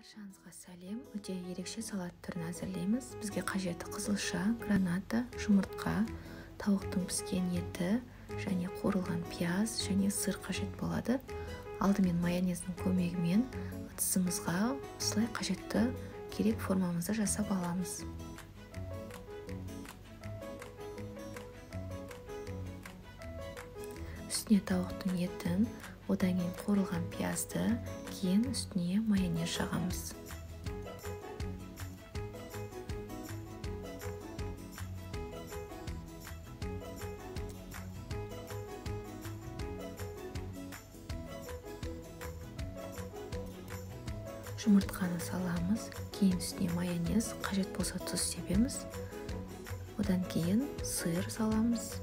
Баршаңызға сәлем. Өте ерекше салат түрін әзірлейміз. Бізге қажеті қызылша, граната, жұмыртқа, тауықтың піскен еті және қуырылған пияз және сыр қажет болады. Алдымен майонездің көмегімен ыдысымызға осылай қажетті керек формамызды жасап аламыз. Үстіне тауықтың етін, одан кейін қуырылған пиязды, кейін үстіне майонез жағамыз. Жұмыртқаны саламыз, кейін үстіне майонез, қажет болса тұз себеміз. Одан кейін сыр саламыз.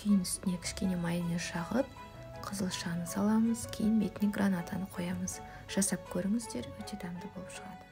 Кейін үстіне кішкене майонез жағып, қызылшаны саламыз, кейін бетіне гранатаны қоямыз. Жасап көріңіздер, өте дәмді болып шығады.